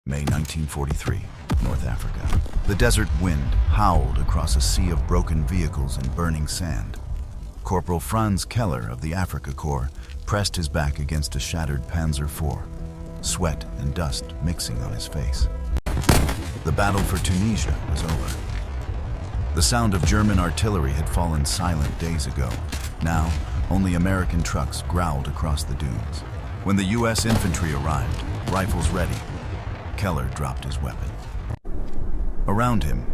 May 1943, North Africa. The desert wind howled across a sea of broken vehicles and burning sand. Corporal Franz Keller of the Africa Corps pressed his back against a shattered Panzer IV, sweat and dust mixing on his face. The battle for Tunisia was over. The sound of German artillery had fallen silent days ago. Now, only American trucks growled across the dunes. When the U.S. infantry arrived, rifles ready, Keller dropped his weapon. Around him,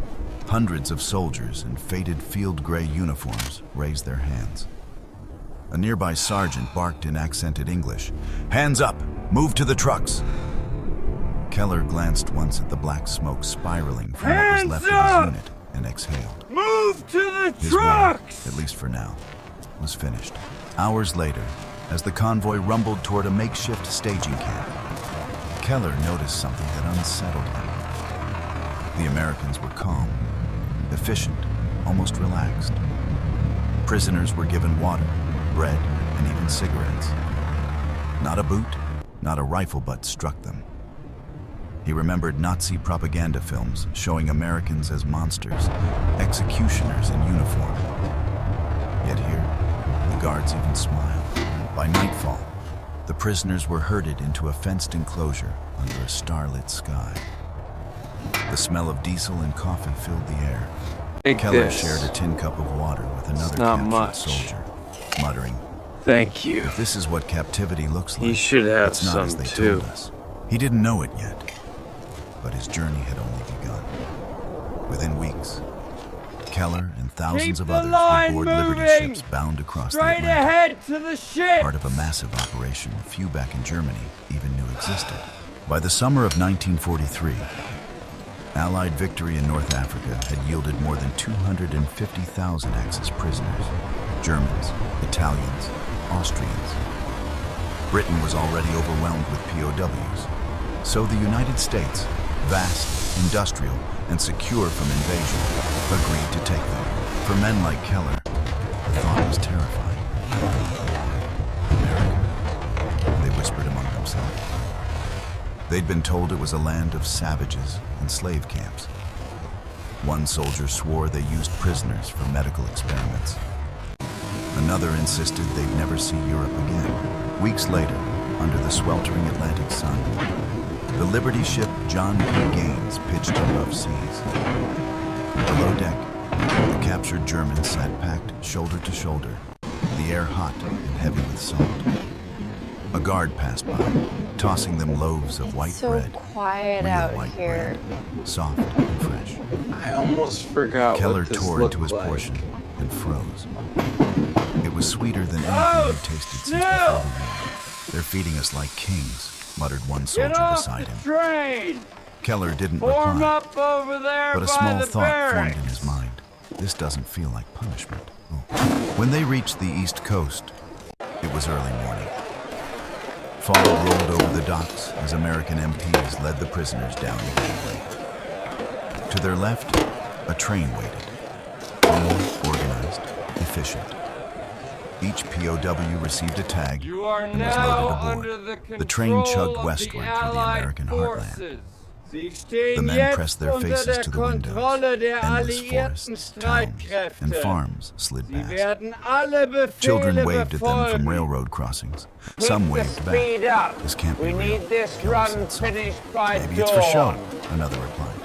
hundreds of soldiers in faded field gray uniforms raised their hands. A nearby sergeant barked in accented English, "Hands up! Move to the trucks!" Keller glanced once at the black smoke spiraling from what was left of his unit and exhaled. Move to the His trucks! war, at least for now, was finished. Hours later, as the convoy rumbled toward a makeshift staging camp, Keller noticed something that unsettled him. The Americans were calm, efficient, almost relaxed. Prisoners were given water, bread, and even cigarettes. Not a boot, not a rifle butt struck them. He remembered Nazi propaganda films showing Americans as monsters, executioners in uniform. Yet here, the guards even smiled. By nightfall, the prisoners were herded into a fenced enclosure under a starlit sky. The smell of diesel and coffee filled the air. Keller shared a tin cup of water with another captured soldier, muttering, Thank you. "If this is what captivity looks like, He should have it's not some as they too. told us." He didn't know it yet, but his journey had only begun. Within weeks, Keller and thousands of others would board Liberty ships bound across the Straight Atlantic, ahead to the ship! part of a massive operation few back in Germany even knew existed. By the summer of 1943, Allied victory in North Africa had yielded more than 250,000 Axis prisoners, Germans, Italians, Austrians. Britain was already overwhelmed with POWs, so the United States, vast, industrial, and secure from invasion, agreed to take them. For men like Keller, the thought was terrifying. America, they whispered among themselves. They'd been told it was a land of savages and slave camps. One soldier swore they used prisoners for medical experiments. Another insisted they'd never see Europe again. Weeks later, under the sweltering Atlantic sun, the Liberty ship John P. Gaines pitched in rough seas. Below deck, the captured Germans sat packed shoulder to shoulder, the air hot and heavy with salt. A guard passed by, tossing them loaves of white bread. So quiet Real out white here. bread, soft and fresh. I almost forgot Keller what this tore looked into his like. portion and froze. It was sweeter than anything he'd tasted since before the war. "They're feeding us like kings," muttered one soldier Get off beside the him. train! Keller didn't Form reply, up over there but a by small the thought formed barracks. in his mind. This doesn't feel like punishment. Oh. When they reached the East Coast, it was early morning. Fog rolled over the docks as American MPs led the prisoners down the gangway. To their left, a train waited. Clean, organized, efficient. Each POW received a tag You are and was now loaded under aboard. the control The train chugged of westward the through the Allied American forces. heartland. Sie stehen The men jetzt pressed their unter faces der to the windows. Kontrolle der Endless alliierten forests, towns, Streitkräfte. and farms slid Sie past. werden alle Befehle Children waved at them from befolgen. railroad crossings. Some waved back. Speed up. "This can't We be real." need this Keller run said so. finished by "Maybe it's for show," dawn. another replied.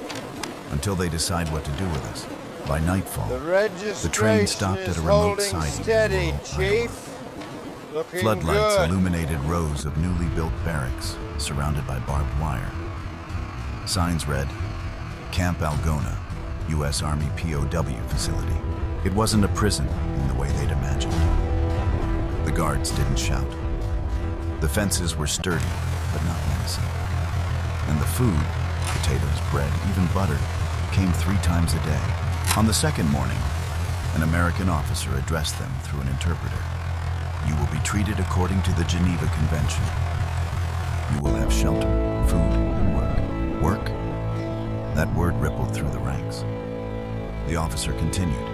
"Until they decide what to do with us." By nightfall, The registration the train stopped at is a remote holding siding in steady, rural Chief. Looking Floodlights good. illuminated rows of newly built barracks surrounded by barbed wire. Signs read, "Camp Algona, U.S. Army POW facility." It wasn't a prison in the way they'd imagined. The guards didn't shout. The fences were sturdy, but not menacing. And the food, potatoes, bread, even butter, came 3 times a day. On the second morning, an American officer addressed them through an interpreter. "You will be treated according to the Geneva Convention. You will have shelter, food, and work." Work? That word rippled through the ranks. The officer continued.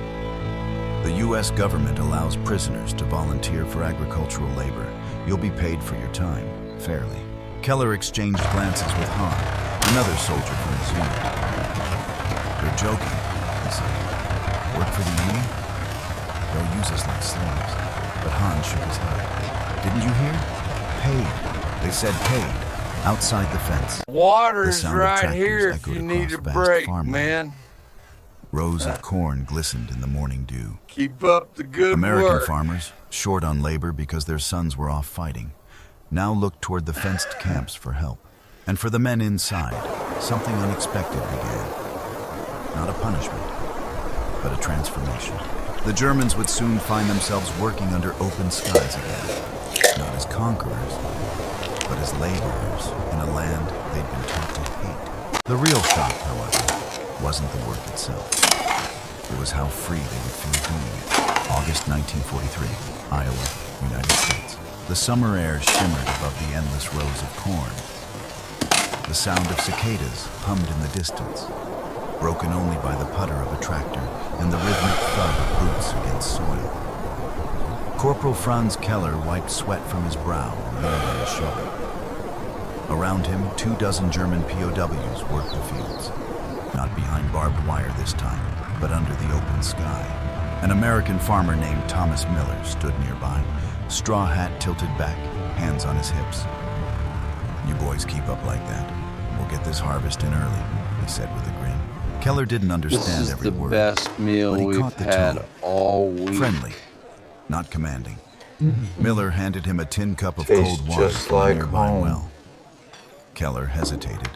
"The U.S. government allows prisoners to volunteer for agricultural labor. You'll be paid for your time, fairly." Keller exchanged glances with Hahn, Another soldier from his unit. "You're joking," he said. "Work for the Union? They'll use us like slaves." But Hans shook his head. "Didn't you hear? Paid. They said paid. Outside the fence." Water's sound of right tractors here if echoed you need a across vast break, farmland. man. Rows of corn glistened in the morning dew. Keep up the good American work. farmers, short on labor because their sons were off fighting, now looked toward the fenced camps for help. And for the men inside, something unexpected began. Not a punishment, but a transformation. The Germans would soon find themselves working under open skies again, not as conquerors, but as laborers in a land they'd been taught to hate. The real shock, however, wasn't the work itself. It was how free they would feel doing it. August 1943, Iowa, United States. The summer air shimmered above the endless rows of corn. The sound of cicadas hummed in the distance, broken only by the putter of a tractor and the rhythmic thud of boots against soil. Corporal Franz Keller wiped sweat from his brow and leaned on his shoulder. Around him, 24 German POWs worked the fields. Not behind barbed wire this time, but under the open sky. An American farmer named Thomas Miller stood nearby, straw hat tilted back, hands on his hips. "You boys keep up like that. We'll get this harvest in early," he said with a grin. Keller didn't understand This is every the word, best meal but he we've caught the had tone. all week. Friendly, not commanding. Miller handed him a tin cup of Tastes cold water just from a like nearby home. well. Keller hesitated,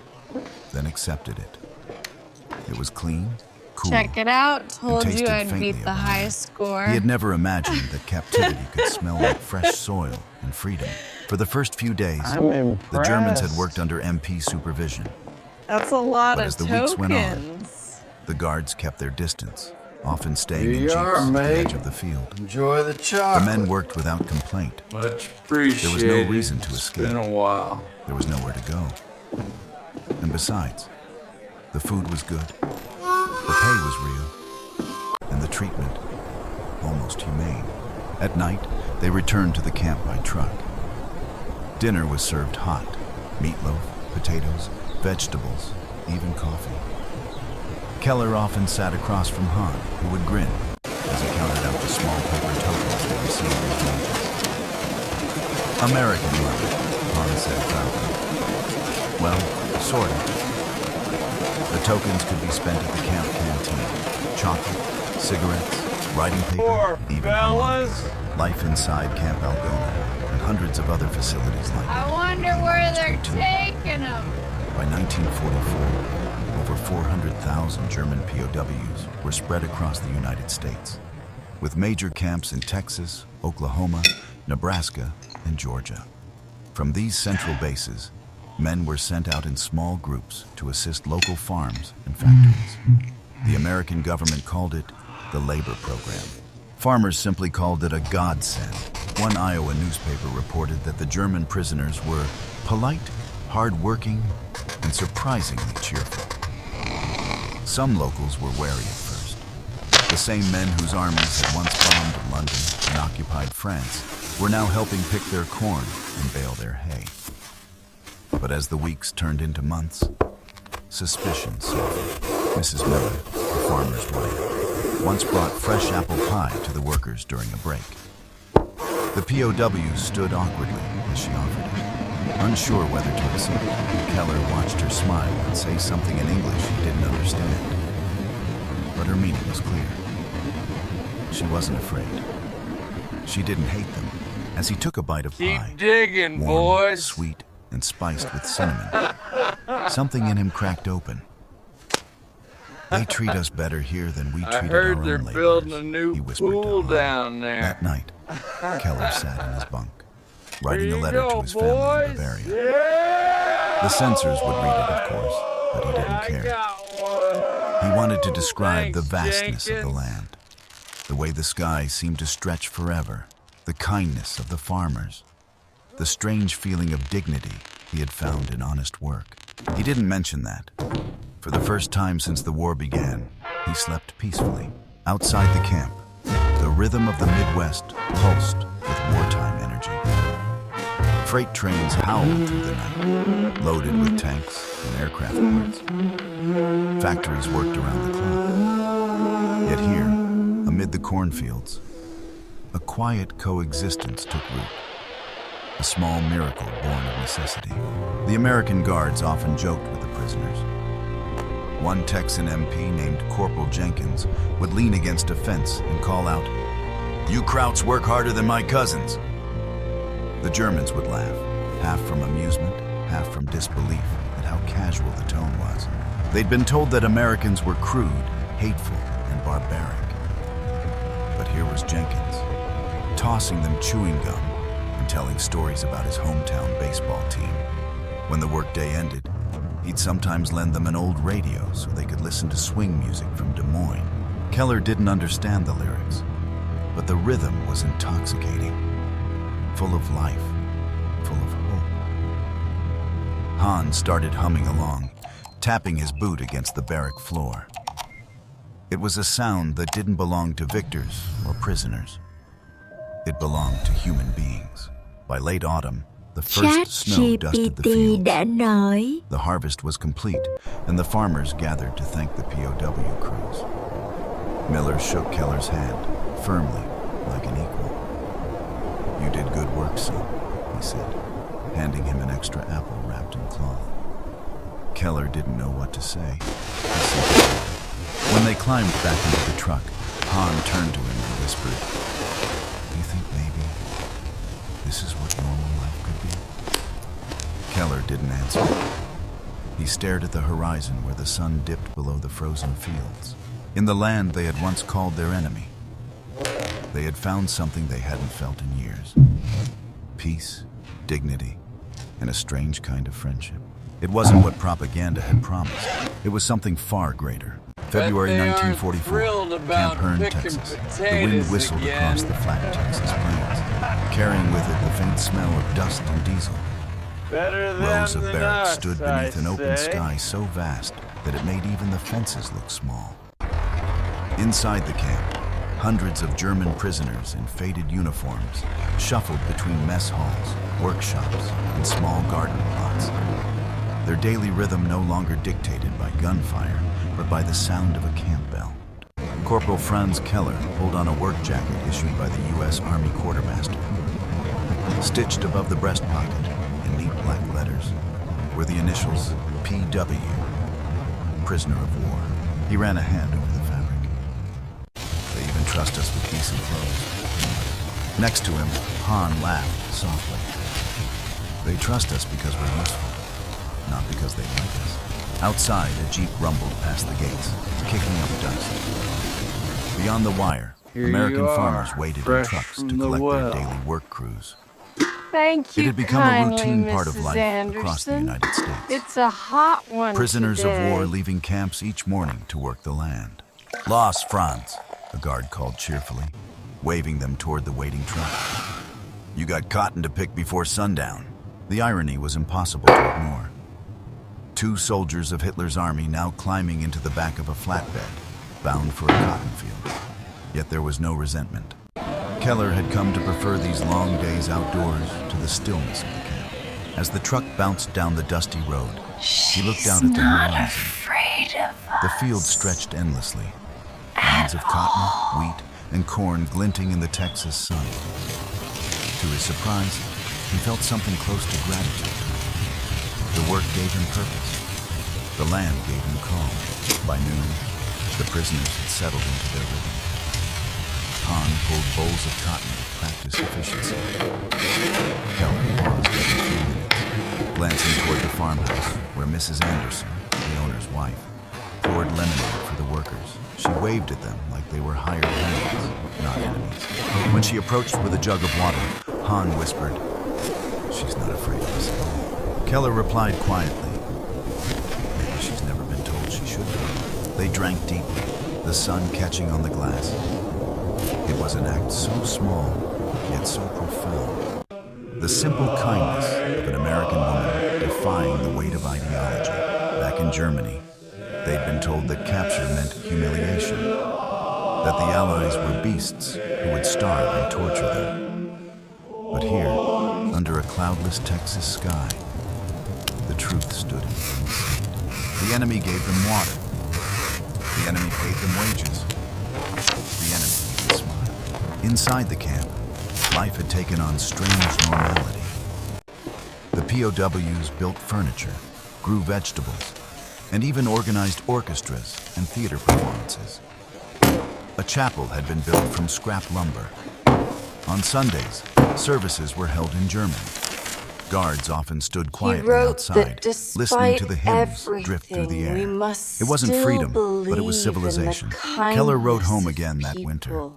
then accepted it. It was clean, cool. Check it out. Told you tasted I'd faintly beat of the wine. highest score. He had never imagined that captivity could smell like fresh soil and freedom. For the first few days, I'm impressed. the Germans had worked under MP supervision. That's a lot But of as the weeks went on, tokens. The guards kept their distance, often staying Here in you jeeps are, at the mate. edge of the field. Enjoy the The chocolate. men worked without complaint. Much appreciated. There was no reason to escape. It's been a while. There was nowhere to go. And besides, the food was good, the pay was real, and the treatment almost humane. At night, they returned to the camp by truck. Dinner was served hot: meatloaf, potatoes, vegetables, even coffee. Keller often sat across from Han, who would grin as he counted out the small paper tokens they received as wages. "American money," Han said proudly. "Well, sort of. The tokens could be spent at the camp canteen. Chocolate, cigarettes, writing paper, Poor even fellas. life inside Camp Algona, and hundreds of other facilities like I it. wonder where they're taking them. By 1944, over 400,000 German POWs were spread across the United States, with major camps in Texas, Oklahoma, Nebraska, and Georgia. From these central bases, men were sent out in small groups to assist local farms and factories. The American government called it the labor program. Farmers simply called it a godsend. One Iowa newspaper reported that the German prisoners were polite, hard-working, and surprisingly cheerful. Some locals were wary at first. The same men whose armies had once bombed London and occupied France were now helping pick their corn and bale their hay. But as the weeks turned into months, suspicion softened. Mrs. Miller, the farmer's wife, once brought fresh apple pie to the workers during a break. The POW stood awkwardly as she offered it, unsure whether to accept. Keller watched her smile and say something in English he didn't understand. But her meaning was clear. She wasn't afraid. She didn't hate them. As he took a bite of Keep pie, digging, warm, boys. sweet, and spiced with cinnamon, something in him cracked open. "They treat us better here than we I treated heard our they're own building a laborers," new he whispered to pool Han. down there. That night, Keller sat in his bunk, writing Here a you letter go, to his family in boys. Bavaria. Yeah! The censors would read it, of course, but he didn't I care. got one. He wanted to describe the Thanks, vastness of the Jenkins. land, the way the sky seemed to stretch forever, the kindness of the farmers, the strange feeling of dignity he had found in honest work. He didn't mention that. For the first time since the war began, he slept peacefully. Outside the camp, the rhythm of the Midwest pulsed with wartime energy. Freight trains howled through the night, loaded with tanks and aircraft parts. Factories worked around the clock. Yet here, amid the cornfields, a quiet coexistence took root. A small miracle born of necessity. The American guards often joked with the prisoners. One Texan MP named Corporal Jenkins would lean against a fence and call out, "You Krauts work harder than my cousins." The Germans would laugh, half from amusement, half from disbelief at how casual the tone was. They'd been told that Americans were crude, hateful, and barbaric. But here was Jenkins, tossing them chewing gum and telling stories about his hometown baseball team. When the workday ended, he'd sometimes lend them an old radio so they could listen to swing music from Des Moines. Keller didn't understand the lyrics, but the rhythm was intoxicating, full of life, full of hope. Hans started humming along, tapping his boot against the barrack floor. It was a sound that didn't belong to victors or prisoners. It belonged to human beings. By late autumn, the first snow dusted the fields. The harvest was complete, and the farmers gathered to thank the POW crews. Miller shook Keller's hand, firmly, like an equal. "You did good work, son," he said, handing him an extra apple wrapped in cloth. Keller didn't know what to say. When they climbed back into the truck, Han turned to him and whispered, "Do you think maybe this is what normal life could be?" Keller didn't answer. He stared at the horizon where the sun dipped below the frozen fields. In the land they had once called their enemy, they had found something they hadn't felt in years. Peace, dignity, and a strange kind of friendship. It wasn't what propaganda had promised. It was something far greater. February 1944, Camp Hearn, Texas. The wind whistled across the flat Texas plains, carrying with it the faint smell of dust and diesel. Rows of barracks stood beneath an open sky so vast that it made even the fences look small. Inside the camp, hundreds of German prisoners in faded uniforms shuffled between mess halls, workshops, and small garden plots. Their daily rhythm no longer dictated by gunfire, but by the sound of a camp bell. Corporal Franz Keller pulled on a work jacket issued by the U.S. Army Quartermaster. Stitched above the breast pocket, in neat black letters, were the initials PW, prisoner of war. He ran a hand over the fabric. "They even trust us with decent clothes." Next to him, Han laughed softly. "They trust us because we're useful, not because they like us." Outside, a jeep rumbled past the gates, kicking up dust. Beyond the wire, American farmers waited in trucks to collect their daily work crews. Thank you It had become a routine part of Mrs. life across the Anderson. United States. It's a hot one Prisoners today. of war leaving camps each morning to work the land. "Los, Franz," a guard called cheerfully, waving them toward the waiting truck. "You got cotton to pick before sundown." The irony was impossible to ignore. Two soldiers of Hitler's army now climbing into the back of a flatbed, bound for a cotton field. Yet there was no resentment. Keller had come to prefer these long days outdoors to the stillness of the camp. As the truck bounced down the dusty road, he looked out at the horizon. The field stretched endlessly, lines of cotton, wheat, and corn glinting in the Texas sun. To his surprise, he felt something close to gratitude. The work gave him purpose. The land gave him calm. By noon, the prisoners had settled into their rhythm. Han pulled bowls of cotton to practice efficiency. Keller paused every few minutes, glancing toward the farmhouse where Mrs. Anderson, the owner's wife, poured lemonade for the workers. She waved at them like they were hired hands, not enemies. When she approached with a jug of water, Han whispered, "She's not afraid of us at all." Keller replied quietly, "Maybe she's never been told she should be." They drank deeply, the sun catching on the glass. It was an act so small, yet so profound. The simple kindness of an American woman defying the weight of ideology. Back in Germany, they'd been told that capture meant humiliation, that the Allies were beasts who would starve and torture them. But here, under a cloudless Texas sky, the truth stood in plain sight. The enemy gave them water. The enemy paid them wages. The enemy even smiled. Inside the camp, life had taken on strange normality. The POWs built furniture, grew vegetables, and even organized orchestras and theater performances. A chapel had been built from scrap lumber. On Sundays, services were held in German. Guards often stood quietly outside, listening to the hymns drift through the air. It wasn't freedom, but it was civilization. Keller wrote home again that winter.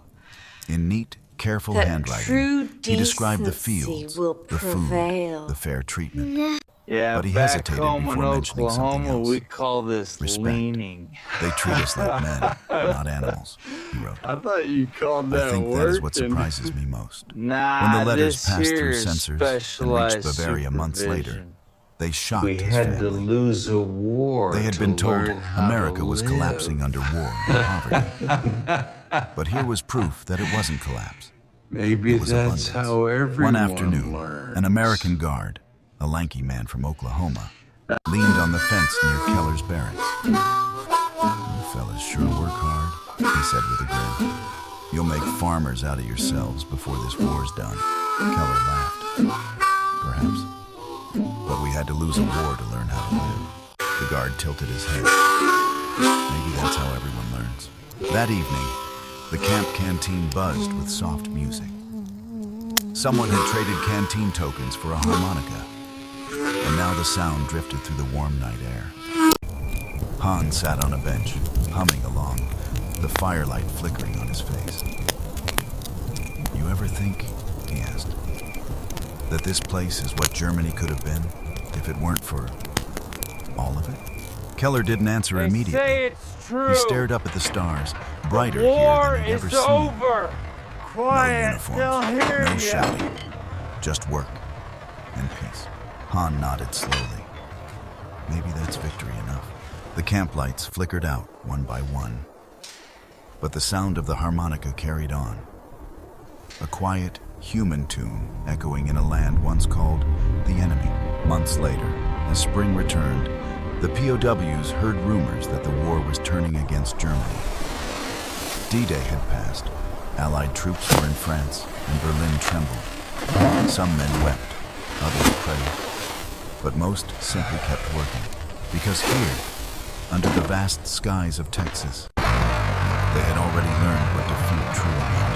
In neat, careful handwriting, he described the fields, the food, the fair treatment. Yeah, But he back hesitated home in before mentioning something Oklahoma, else. we call this Respect. leaning. They treat us like men, not animals, he wrote. I thought you called that I think that is what working. surprises me most. Nah, When the letters this passed here through is censors and reached specialized Bavaria months later, supervision. they shocked We his had to family. lose a war. They had to been told learn how America to was live. collapsing under war and poverty. But here was proof that it wasn't collapse. Maybe It was that's abundance. how everyone One afternoon, learns. an American guard, a lanky man from Oklahoma, leaned on the fence near Keller's barracks. "You fellas sure work hard," he said with a grin. "You'll make farmers out of yourselves before this war's done." Keller laughed. "Perhaps. But we had to lose a war to learn how to live." The guard tilted his head. "Maybe that's how everyone learns." That evening, the camp canteen buzzed with soft music. Someone had traded canteen tokens for a harmonica, and now the sound drifted through the warm night air. Hans sat on a bench, humming along, the firelight flickering on his face. "You ever think," he asked, "that this place is what Germany could have been if it weren't for all of it?" Keller didn't answer They immediately. say it's true. He stared up at the stars, brighter War here than he'd is ever seen. over. No Quiet, they'll uniforms, hear no you. shouting, just work and peace. Han nodded slowly. Maybe that's victory enough. The camp lights flickered out one by one, but the sound of the harmonica carried on. A quiet, human tune echoing in a land once called the enemy. Months later, as spring returned, the POWs heard rumors that the war was turning against Germany. D-Day had passed. Allied troops were in France, and Berlin trembled. Some men wept, others prayed, but most simply kept working, because here, under the vast skies of Texas, they had already learned what defeat truly meant,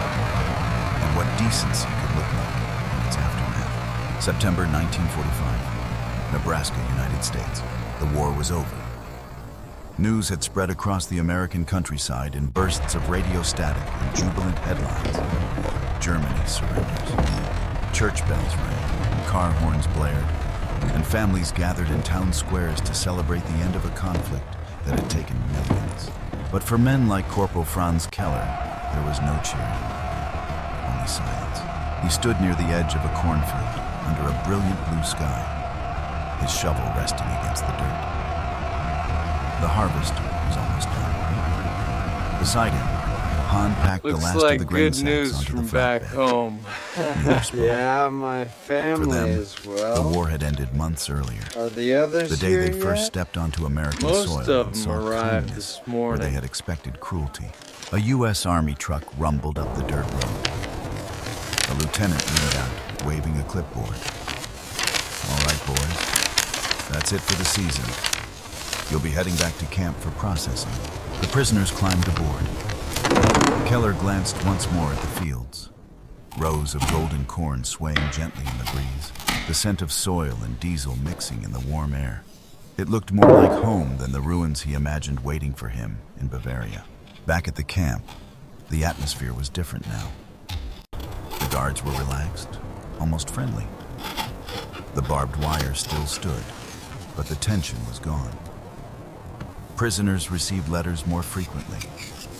and what decency could look like in its aftermath. September 1945, Nebraska, United States. The war was over. News had spread across the American countryside in bursts of radio static and jubilant headlines. Germany surrenders. Church bells rang, car horns blared, and families gathered in town squares to celebrate the end of a conflict that had taken millions. But for men like Corporal Franz Keller, there was no cheering, only silence. He stood near the edge of a cornfield under a brilliant blue sky, his shovel resting against the dirt. The harvest was almost done. Beside him, Han packed the Looks last like of the grain good sacks news onto from the back flatbed. home. Neither spoke. Yeah, my For family them, as the well. war had ended months earlier, Are the others the day here they first yet? stepped onto American Most soil of and them saw arrived kindness this where morning. they had expected cruelty. A U.S. Army truck rumbled up the dirt road. A lieutenant leaned out, waving a clipboard. "All right, boys. That's it for the season. You'll be heading back to camp for processing." The prisoners climbed aboard. Keller glanced once more at the fields. Rows of golden corn swaying gently in the breeze, the scent of soil and diesel mixing in the warm air. It looked more like home than the ruins he imagined waiting for him in Bavaria. Back at the camp, the atmosphere was different now. The guards were relaxed, almost friendly. The barbed wire still stood, but the tension was gone. Prisoners received letters more frequently,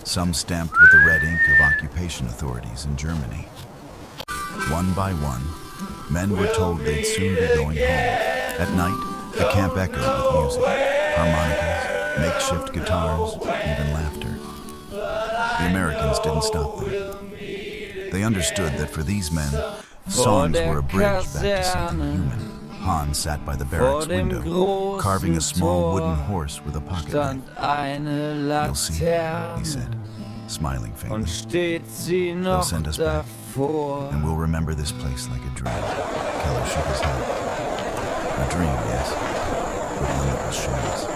some stamped with the red ink of occupation authorities in Germany. One by one, men were told they'd soon be going home. At night, the camp echoed with music, harmonicas, makeshift guitars, even laughter. The Americans didn't stop them. They understood that for these men, Songs were a bridge back to something human. Han sat by the barracks window, carving a small wooden horse with a pocket knife. You'll see, he said, smiling faintly. They'll send us back, and we'll remember this place like a dream. Keller shook his head. A dream, yes, but one that will show us.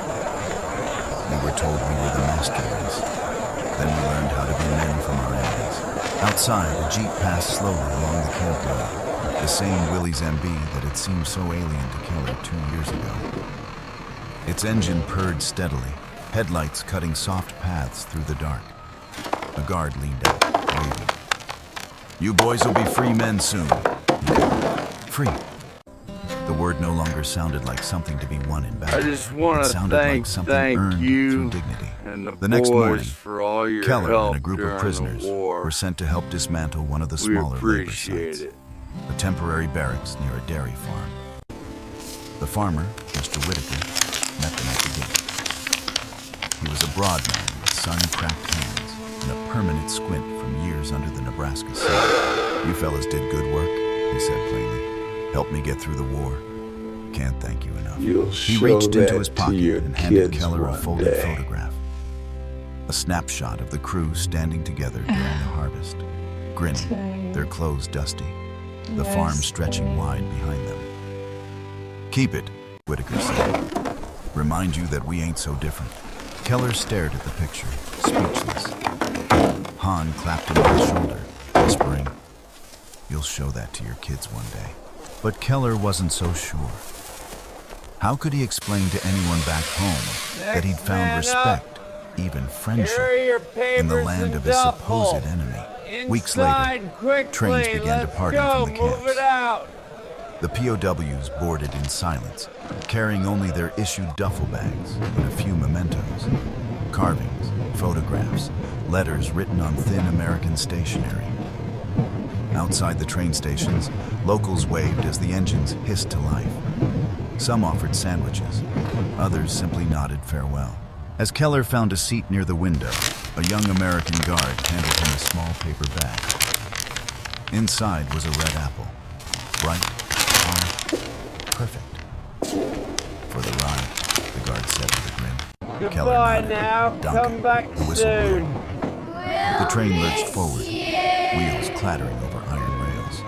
We were told we were the master race. Then we learned how to be men from our enemies. Outside, a jeep passed slowly along the camp road. The same Willys MB that had seemed so alien to Keller 2 years ago. Its engine purred steadily, headlights cutting soft paths through the dark. A guard leaned out, waving. "You boys will be free men soon." Free. The word no longer sounded like something to be won in battle. I just want It to sounded like something earned through you dignity. and The next morning, boys for all your Keller help and a group during of prisoners the war. were sent to help dismantle one of the We smaller labor appreciate sites, it. a temporary barracks near a dairy farm. The farmer, Mr. Whitaker, met them at the gate. He was a broad man with sun-cracked hands and a permanent squint from years under the Nebraska sun. "You fellas did good work," he said plainly. "Helped me get through the war. Can't thank you enough." You'll He show reached into that his to pocket your and handed kids Keller a one folded day. photograph. A snapshot of the crew standing together during the harvest, grinning, their clothes dusty, the farm stretching wide behind them. "Keep it," Whitaker said. "Remind you that we ain't so different." Keller stared at the picture, speechless. Han clapped him on the shoulder, whispering, "You'll show that to your kids one day." But Keller wasn't so sure. How could he explain to anyone back home that he'd found respect, even friendship, in the land of his supposed enemy? Weeks later, trains began departing from the camps. The POWs boarded in silence, carrying only their issued duffel bags and a few mementos, carvings, photographs, letters written on thin American stationery. Outside the train stations, locals waved as the engines hissed to life. Some offered sandwiches, others simply nodded farewell. As Keller found a seat near the window, a young American guard handed him a small paper bag. Inside was a red apple, bright, hard, perfect. "For the ride," the guard said with a grin. Keller Goodbye nodded. now. Duncan, Come back the whistle blew. soon. The train lurched forward, wheels clattering over iron rails.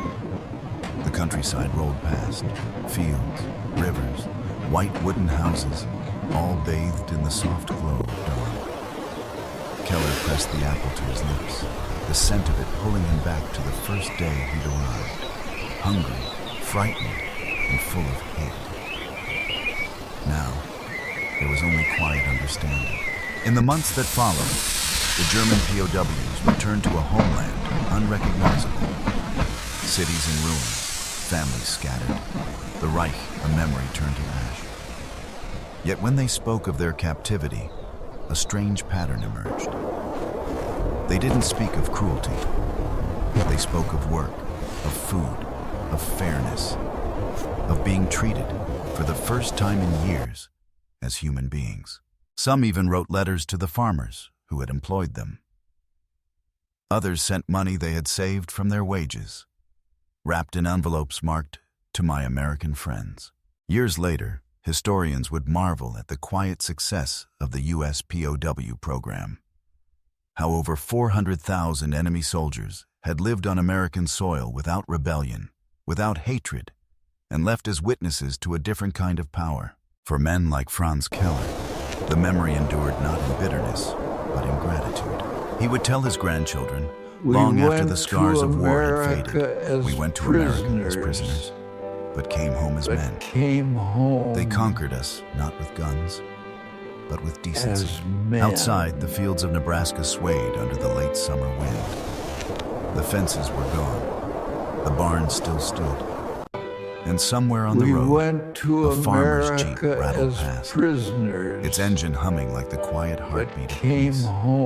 The countryside rolled past, fields, rivers, white wooden houses, all bathed in the soft glow of dawn. Keller pressed the apple to his lips, the scent of it pulling him back to the first day he'd arrived, hungry, frightened, and full of hate. Now, there was only quiet understanding. In the months that followed, the German POWs returned to a homeland unrecognizable. Cities in ruins, families scattered, the Reich a memory turned to ash. Yet when they spoke of their captivity, a strange pattern emerged. They didn't speak of cruelty. They spoke of work, of food, of fairness, of being treated, for the first time in years, as human beings. Some even wrote letters to the farmers who had employed them. Others sent money they had saved from their wages, wrapped in envelopes marked, "To my American friends." Years later, historians would marvel at the quiet success of the U.S. POW program. How over 400,000 enemy soldiers had lived on American soil without rebellion, without hatred, and left as witnesses to a different kind of power. For men like Franz Keller, the memory endured not in bitterness, but in gratitude. He would tell his grandchildren, long after the scars of war had faded, "We went to America as prisoners, but came home as men. Came home. They conquered us, not with guns, but with decency." As men. Outside, the fields of Nebraska swayed under the late summer wind. The fences were gone. The barns still stood. And somewhere on the We road, went to a farmer's jeep America rattled as past, prisoners. its engine humming like the quiet but heartbeat of came peace. home.